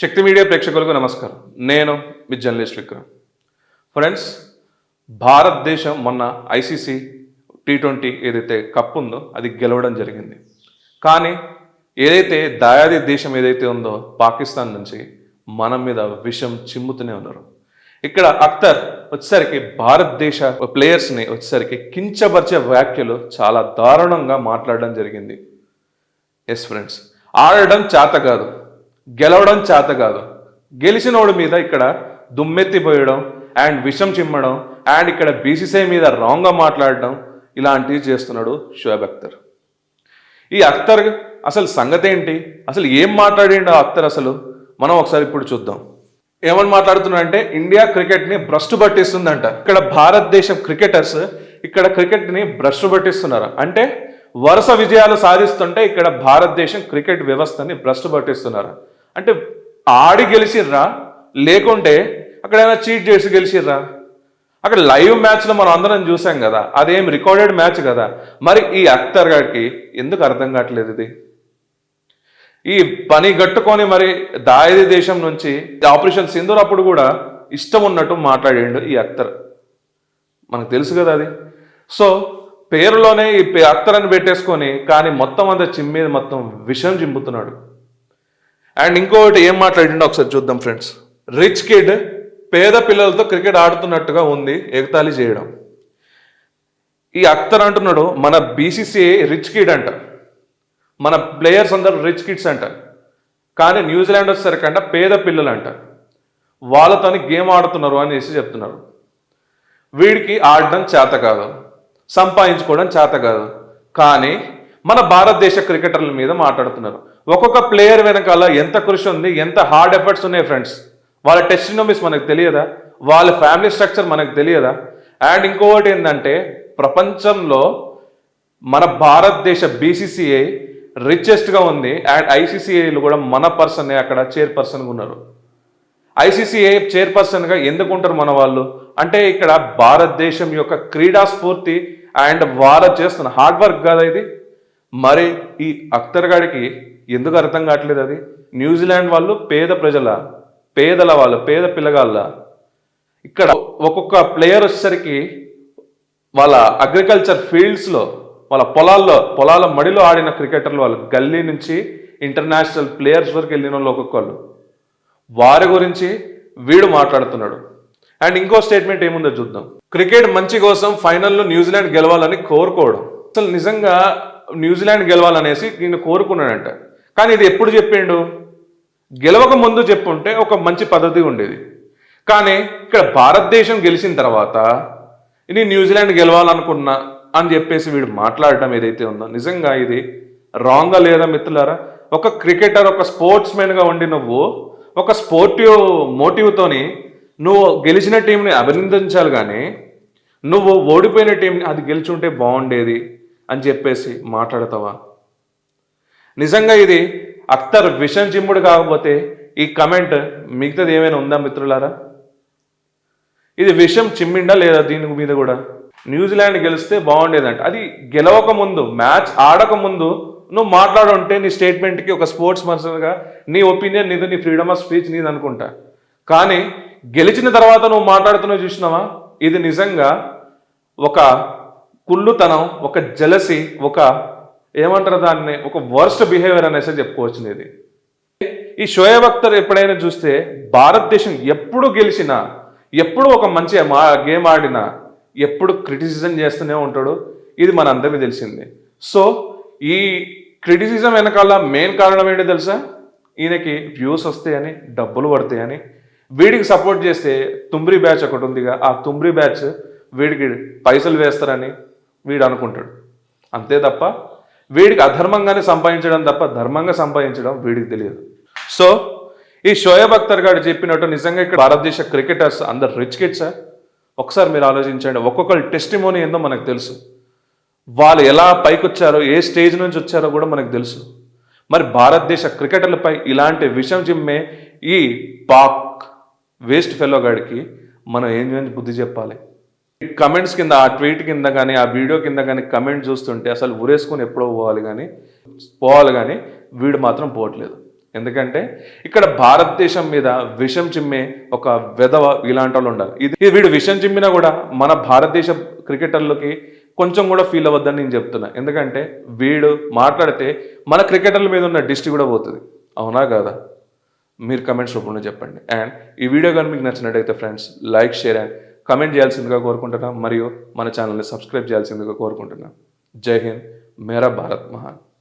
శక్తి media ప్రేక్షకులకు నమస్కారం. నేను మీ జర్నలిస్ట్ విక్రమ్. ఫ్రెండ్స్, భారతదేశం మొన్న ఐసీసీ T20 ఏదైతే కప్ ఉందో అది గెలవడం జరిగింది. కానీ ఏదైతే దాయాది దేశం ఏదైతే ఉందో పాకిస్తాన్ నుంచి మన మీద విషం చిమ్ముతూనే ఉన్నారు. ఇక్కడ అఖ్తర్ వచ్చేసరికి భారతదేశ ప్లేయర్స్ని వచ్చేసరికి కించపరిచే వ్యాఖ్యలు చాలా దారుణంగా మాట్లాడడం జరిగింది. ఎస్ ఫ్రెండ్స్, ఆడడం చేత కాదు, గెలవడం చేత కాదు, గెలిచినోడి మీద ఇక్కడ దుమ్మెత్తిపోయడం అండ్ విషం చిమ్మడం అండ్ ఇక్కడ బీసీసీఐ మీద రాంగ్గా మాట్లాడడం ఇలాంటివి చేస్తున్నాడు షోయబ్ అఖ్తర్. ఈ అఖ్తర్ అసలు సంగతి ఏంటి, అసలు ఏం మాట్లాడిండు అఖ్తర్ అసలు మనం ఒకసారి ఇప్పుడు చూద్దాం. ఏమని మాట్లాడుతున్నాడంటే ఇండియా క్రికెట్ని భ్రష్టు పట్టిస్తుందంట. ఇక్కడ భారతదేశం క్రికెటర్స్ ఇక్కడ క్రికెట్ని భ్రష్టు పట్టిస్తున్నారు. అంటే వరుస విజయాలు సాధిస్తుంటే ఇక్కడ భారతదేశం క్రికెట్ వ్యవస్థని భ్రష్టు పట్టిస్తున్నారు. అంటే ఆడి గెలిచిర్రా లేకుంటే అక్కడ ఏమైనా చీట్ చేసి గెలిచిర్రా? అక్కడ లైవ్ మ్యాచ్లో మనం అందరం చూసాం కదా, అదేం రికార్డెడ్ మ్యాచ్ కదా. మరి ఈ అఖ్తర్ గారికి ఎందుకు అర్థం కావట్లేదు? ఇది ఈ పని గట్టుకొని మరి దాయాది దేశం నుంచి ఆపరేషన్ సింధూర్ అప్పుడు కూడా ఇష్టం ఉన్నట్టు మాట్లాడిండు ఈ అఖ్తర్. మనకు తెలుసు కదా అది. సో పేరులోనే ఈ అఖ్తర్ అని పెట్టేసుకొని కానీ మొత్తం అంతా చిమ్మేది మొత్తం విషం చింపుతున్నాడు. అండ్ ఇంకొకటి ఏం మాట్లాడిండో ఒకసారి చూద్దాం ఫ్రెండ్స్. రిచ్ కిడ్ పేద పిల్లలతో క్రికెట్ ఆడుతున్నట్టుగా ఉంది ఎగతాళి చేయడం. ఈ అఖ్తర్ అంటున్నాడు మన బీసీసీఐ రిచ్ కిడ్ అంట, మన ప్లేయర్స్ అందరూ రిచ్ కిడ్స్ అంట. కానీ న్యూజిలాండ్ వచ్చేసరికంట పేద పిల్లలు అంట, వాళ్ళతోని గేమ్ ఆడుతున్నారు అనేసి చెప్తున్నారు. వీడికి ఆడడం చేత కాదు, సంపాదించుకోవడం చేత కాదు, కానీ మన భారతదేశ క్రికెటర్ల మీద మాట్లాడుతున్నారు. ఒక్కొక్క ప్లేయర్ వెనకాల ఎంత కృషి ఉంది, ఎంత హార్డ్ ఎఫర్ట్స్ ఉన్నాయి ఫ్రెండ్స్. వాళ్ళ టెస్టినోమీస్ మనకు తెలియదా? వాళ్ళ ఫ్యామిలీ స్ట్రక్చర్ మనకు తెలియదా? అండ్ ఇంకొకటి ఏంటంటే ప్రపంచంలో మన భారతదేశ బీసీసీఐ రిచెస్ట్గా ఉంది అండ్ ఐసీసీఐలు కూడా మన పర్సన్ అక్కడ చైర్పర్సన్గా ఉన్నారు. ఐసీసీఐ చైర్పర్సన్గా ఎందుకు ఉంటారు మన వాళ్ళు అంటే ఇక్కడ భారతదేశం యొక్క క్రీడా స్ఫూర్తి అండ్ వాళ్ళు చేస్తున్న హార్డ్ వర్క్ కదా ఇది. మరి ఈ అఖ్తర్ గాడికి ఎందుకు అర్థం కావట్లేదు? అది న్యూజిలాండ్ వాళ్ళు పేదల వాళ్ళు పేద పిల్లగాళ్ళ. ఇక్కడ ఒక్కొక్క ప్లేయర్ వచ్చేసరికి వాళ్ళ అగ్రికల్చర్ ఫీల్డ్స్లో వాళ్ళ పొలాల మడిలో ఆడిన క్రికెటర్లు వాళ్ళు గల్లీ నుంచి ఇంటర్నేషనల్ ప్లేయర్స్ వరకు వెళ్ళిన వాళ్ళు ఒక్కొక్కళ్ళు. వారి గురించి వీడు మాట్లాడుతున్నాడు. అండ్ ఇంకో స్టేట్మెంట్ ఏముందో చూద్దాం. క్రికెట్ మంచి కోసం ఫైనల్లో న్యూజిలాండ్ గెలవాలని కోరుకోవడం. అసలు నిజంగా న్యూజిలాండ్ గెలవాలనేసి నేను కోరుకున్నాడంట. కానీ ఇది ఎప్పుడు చెప్పిండు? గెలవక ముందు చెప్పుంటే ఒక మంచి పద్ధతి ఉండేది. కానీ ఇక్కడ భారతదేశం గెలిచిన తర్వాత ఇది న్యూజిలాండ్ గెలవాలనుకున్నా అని చెప్పేసి వీడు మాట్లాడటం ఏదైతే ఉందో నిజంగా ఇది రాంగ్గా లేదా మిత్రులారా? ఒక క్రికెటర్ ఒక స్పోర్ట్స్ మ్యాన్గా ఉండి నువ్వు ఒక స్పోర్టివ్ మోటివ్తోని నువ్వు గెలిచిన టీంని అభినందించాలి, కానీ నువ్వు ఓడిపోయిన టీంని అది గెలుచుంటే బాగుండేది అని చెప్పేసి మాట్లాడతావా? నిజంగా ఇది అఖ్తర్ విషం చిమ్ముడు కాకపోతే ఈ కమెంట్ మిగతాది ఏమైనా ఉందా మిత్రులారా? ఇది విషం చిమ్మిండా లేదా? దీని మీద కూడా న్యూజిలాండ్ గెలిస్తే బాగుండేదంట. అది గెలవక ముందు మ్యాచ్ ఆడక ముందు నువ్వు మాట్లాడుంటే నీ స్టేట్మెంట్కి ఒక స్పోర్ట్స్ పర్సన్గా నీ ఒపీనియన్ నీది, నీ ఫ్రీడమ్ ఆఫ్ స్పీచ్ నీది అనుకుంటా. కానీ గెలిచిన తర్వాత నువ్వు మాట్లాడుతున్నావు చూసినావా? ఇది నిజంగా ఒక కుళ్ళుతనం, ఒక జలసి, ఒక ఏమంటారు దాన్ని, ఒక వర్స్ట్ బిహేవియర్ అనేసి చెప్పుకోవచ్చు. ఇది ఈ షోయబ్ అఖ్తర్ ఎప్పుడైనా చూస్తే భారతదేశం ఎప్పుడు గెలిచినా, ఎప్పుడు ఒక మంచి గేమ్ ఆడినా ఎప్పుడు క్రిటిసిజం చేస్తూనే ఉంటాడు. ఇది మన అందరికీ తెలిసిందే. సో ఈ క్రిటిసిజం వెనకాల మెయిన్ కారణం ఏంటో తెలుసా? ఈయనకి వ్యూస్ వస్తాయని, డబ్బులు పడతాయని. వీడికి సపోర్ట్ చేస్తే తుంబ్రీ బ్యాచ్ ఒకటి ఉందిగా, ఆ తుంబ్రీ బ్యాచ్ వీడికి పైసలు వేస్తారని వీడు అనుకుంటాడు. అంతే తప్ప వీడికి అధర్మంగానే సంపాదించడం తప్ప ధర్మంగా సంపాదించడం వీడికి తెలియదు. సో ఈ షోయబ్ అఖ్తర్ గారు చెప్పినట్టు నిజంగా ఇక్కడ భారతదేశ క్రికెటర్స్ అందరు రిచ్ కిడ్సా? ఒకసారి మీరు ఆలోచించండి. ఒక్కొక్కరి టెస్టిమోనీ ఏందో మనకు తెలుసు. వాళ్ళు ఎలా పైకి వచ్చారో, ఏ స్టేజ్ నుంచి వచ్చారో కూడా మనకు తెలుసు. మరి భారతదేశ క్రికెటర్లపై ఇలాంటి విషం చిమ్మే ఈ పాక్ వేస్ట్ ఫెలో గాడికి మనం ఏం బుద్ధి చెప్పాలి? కమెంట్స్ కింద, ఆ ట్వీట్ కింద కానీ ఆ వీడియో కింద కానీ కమెంట్ చూస్తుంటే అసలు ఉరేసుకొని ఎప్పుడో పోవాలి కానీ వీడు మాత్రం పోవట్లేదు. ఎందుకంటే ఇక్కడ భారతదేశం మీద విషం చిమ్మే ఒక వెధవ ఇలాంటి వాళ్ళు ఉండాలి. ఇది వీడు విషం చిమ్మినా కూడా మన భారతదేశ క్రికెటర్లకి కొంచెం కూడా ఫీల్ అవ్వద్దని నేను చెప్తున్నా. ఎందుకంటే వీడు మాట్లాడితే మన క్రికెటర్ల మీద ఉన్న డిస్ట్రి కూడా పోతుంది. అవునా కాదా? మీరు కమెంట్స్ రూపంలో చెప్పండి. అండ్ ఈ వీడియో కానీ మీకు నచ్చినట్టయితే friends like, share and comment చేయాల్సిందిగా కోరుకుంటున్నాం. మరియు మన ఛానల్ని సబ్స్క్రైబ్ చేయాల్సిందిగా కోరుకుంటున్నాం. జై హింద్, మేరా భారత్ మహాన్.